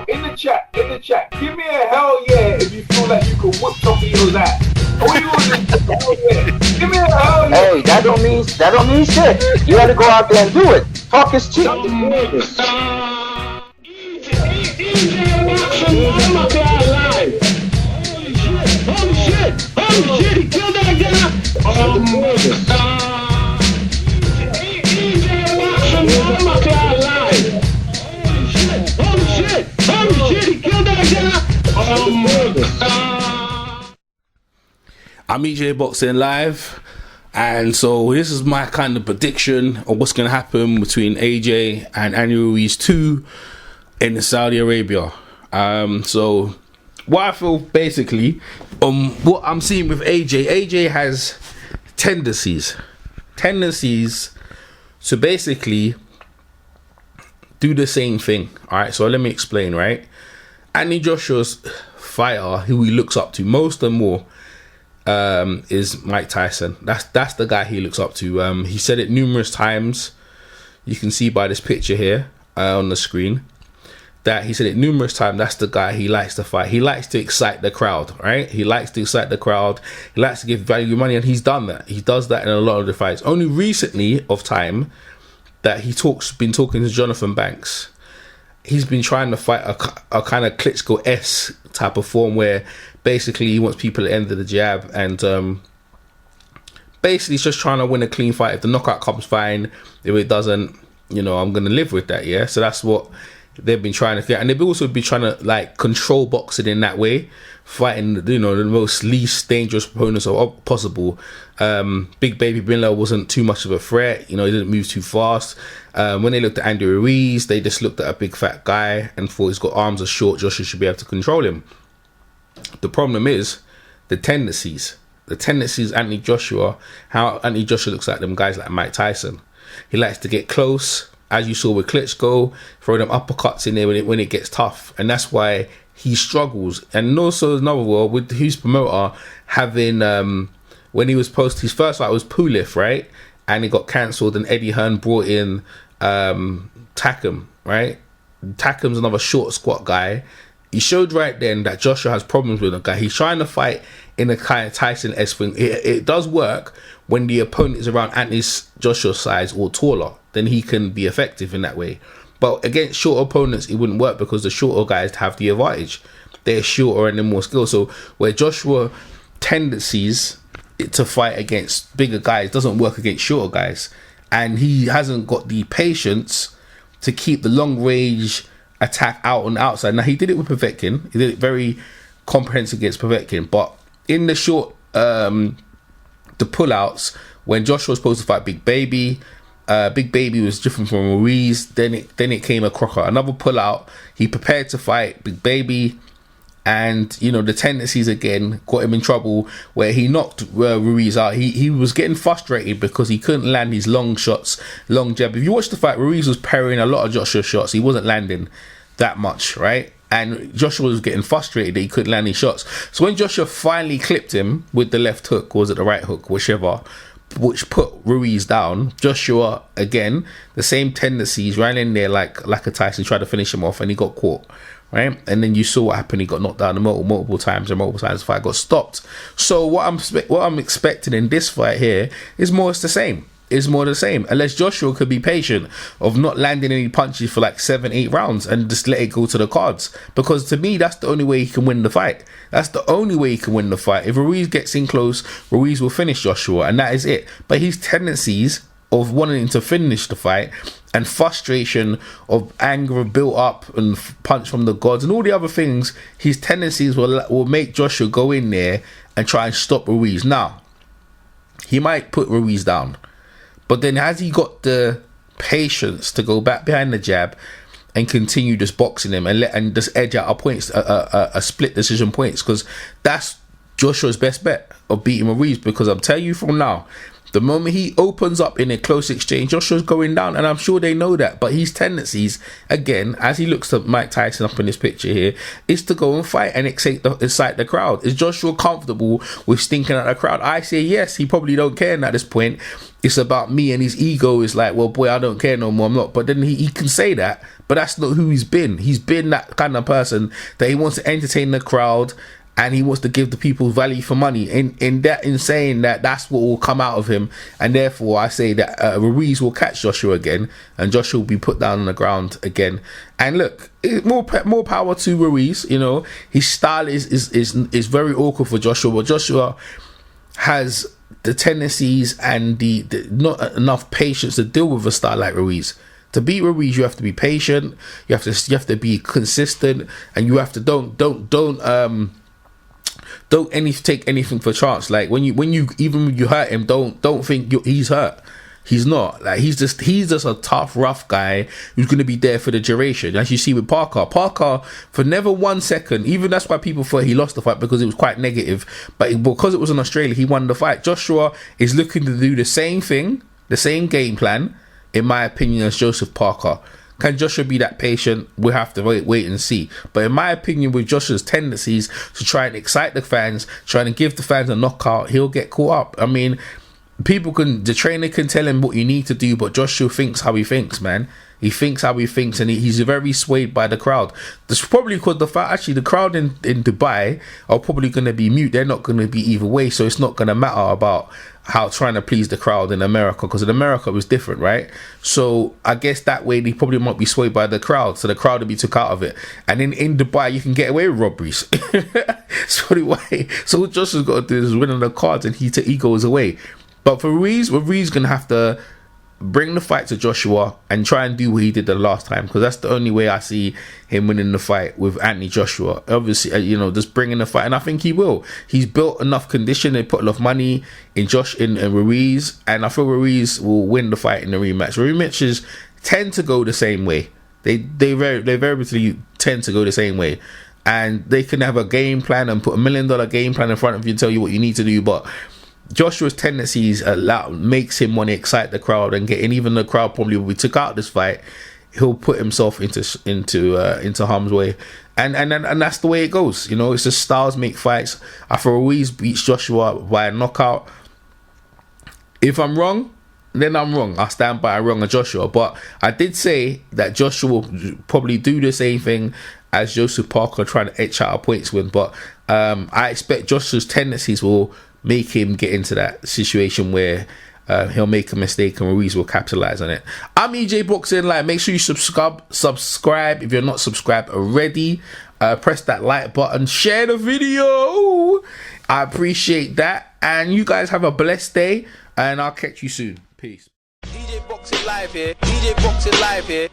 in the chat, give me a hell yeah if you feel like you can whoop Tokiyo's ass. What you gonna do? Hell yeah. Give me a hell yeah. Hey, that don't mean shit. You gotta go out there and do it. Talk is cheap. Holy shit, he killed that guy. Holy shit, he killed that guy. I'm EJ Boxing Live, and so this is my kind of prediction of what's going to happen between AJ and Andy Ruiz 2 in Saudi Arabia. So what I feel basically, what I'm seeing with AJ has tendencies to basically do the same thing. All right, so let me explain. Right, Anthony Joshua's fighter who he looks up to most and more is Mike Tyson. That's the guy he looks up to. He said it numerous times. You can see by this picture here on the screen that he said it numerous times. That's the guy he likes to fight. He likes to excite the crowd, right? He likes to excite the crowd. He likes to give value money, and he's done that. He does that in a lot of the fights. Only recently of time that been talking to Jonathan Banks. He's been trying to fight a kind of Klitschko-esque type of form where basically he wants people at the end of the jab, and basically he's just trying to win a clean fight. If the knockout comes, fine. If it doesn't, I'm going to live with that, yeah? So that's what they've been trying to get. And they've also been trying to, control boxing in that way, fighting, the most least dangerous opponents possible. Big Baby Binla wasn't too much of a threat. He didn't move too fast. When they looked at Andy Ruiz, they just looked at a big fat guy and thought he's got arms as short. Joshua should be able to control him. The problem is the tendencies. The tendencies, Anthony Joshua, how Anthony Joshua looks like them guys like Mike Tyson. He likes to get close, as you saw with Klitschko, throw them uppercuts in there when it gets tough. And that's why he struggles. And also another one with his promoter having, when he was his first fight was Pulif, right? And it got cancelled, and Eddie Hearn brought in Takam, right? Takam's another short, squat guy. He showed right then that Joshua has problems with a guy. He's trying to fight in a kind of Tyson-esque thing. It does work when the opponent is around Anthony Joshua's size or taller. Then he can be effective in that way. But against short opponents, it wouldn't work because the shorter guys have the advantage. They're shorter and they're more skilled. So where Joshua tendencies to fight against bigger guys doesn't work against shorter guys. And he hasn't got the patience to keep the long range attack out on the outside. Now he did it with Povetkin. He did it very comprehensive against Povetkin. But in the short, the pullouts, when Joshua was supposed to fight Big Baby was different from Ruiz. Then it came a crocker. Another pullout. He prepared to fight Big Baby. And, the tendencies again got him in trouble where he knocked Ruiz out. He was getting frustrated because he couldn't land his long shots, long jab. If you watch the fight, Ruiz was parrying a lot of Joshua's shots. He wasn't landing that much, right? And Joshua was getting frustrated that he couldn't land his shots. So when Joshua finally clipped him with the left hook, or was it the right hook, whichever, which put Ruiz down, Joshua, again, the same tendencies, ran in there like a Tyson, tried to finish him off, and he got caught. Right, and then you saw what happened. He got knocked down multiple times, and multiple times the fight got stopped. So what I'm expecting in this fight here is more the same. Unless Joshua could be patient of not landing any punches for 7-8 rounds and just let it go to the cards. Because to me, that's the only way he can win the fight. If Ruiz gets in close, Ruiz will finish Joshua, and that is it. But his tendencies of wanting to finish the fight and frustration of anger built up and punch from the gods and all the other things, his tendencies will make Joshua go in there and try and stop Ruiz. Now, he might put Ruiz down, but then has he got the patience to go back behind the jab and continue just boxing him and just edge out a split decision points? Because that's Joshua's best bet of beating Ruiz. Because I'm telling you from now, The moment he opens up in a close exchange, Joshua's going down, and I'm sure they know that. But his tendencies, again, as he looks to Mike Tyson up in this picture here, is to go and fight and excite the crowd. Is Joshua comfortable with stinking at the crowd? I say yes. He probably don't care at this point. It's about me, and his ego is like, well, boy, I don't care no more. I'm not. But then he can say that, but that's not who he's been. He's been that kind of person that he wants to entertain the crowd, and he wants to give the people value for money. In saying that, that's what will come out of him. And therefore, I say that Ruiz will catch Joshua again, and Joshua will be put down on the ground again. And look, more power to Ruiz. You know, his style is very awkward for Joshua, but Joshua has the tendencies and the not enough patience to deal with a style like Ruiz. To beat Ruiz, you have to be patient. You have to be consistent, and you have to don't take anything for chance. Like when you hurt him, don't think he's hurt. He's not. Like he's just a tough, rough guy who's going to be there for the duration. As you see with Parker, for never 1 second. Even that's why people thought he lost the fight, because it was quite negative. But because it was in Australia, he won the fight. Joshua is looking to do the same thing, the same game plan, in my opinion, as Joseph Parker. Can Joshua be that patient? We'll have to wait and see. But in my opinion, with Joshua's tendencies to try and excite the fans, trying to give the fans a knockout, he'll get caught up. I mean, the trainer can tell him what you need to do, but Joshua thinks how he thinks, man. He thinks how he thinks, and he's very swayed by the crowd. That's probably because the crowd in Dubai are probably going to be mute. They're not going to be either way, so it's not going to matter about how trying to please the crowd in America, because in America it was different, right? So I guess that way they probably might be swayed by the crowd, so the crowd will be took out of it. And in Dubai you can get away with robberies. So what Joshua's got to do is win on the cards, and he goes away. But for Ruiz going to have to bring the fight to Joshua and try and do what he did the last time, because that's the only way I see him winning the fight with Anthony Joshua. Obviously, just bringing the fight, and I think he will. He's built enough condition, they put enough money in Ruiz, and I feel Ruiz will win the fight in the rematch. Rematches tend to go the same way. They very tend to go the same way, and they can have a game plan and put $1 million game plan in front of you and tell you what you need to do, but Joshua's tendencies makes him want to excite the crowd and get in. Even the crowd probably will be took out of this fight, he'll put himself into harm's way, and that's the way it goes. It's just styles make fights. I feel Ruiz beats Joshua by a knockout. If I'm wrong, then I'm wrong. I stand by a wrong of Joshua, but I did say that Joshua will probably do the same thing as Joseph Parker, trying to etch out a points win. But I expect Joshua's tendencies will make him get into that situation where he'll make a mistake and Ruiz will capitalize on it. I'm EJ Boxing Live. Make sure you subscribe if you're not subscribed already. Press that like button, share the video. I appreciate that, and you guys have a blessed day, and I'll catch you soon. Peace. EJ Boxing Live here. EJ Boxing Live here.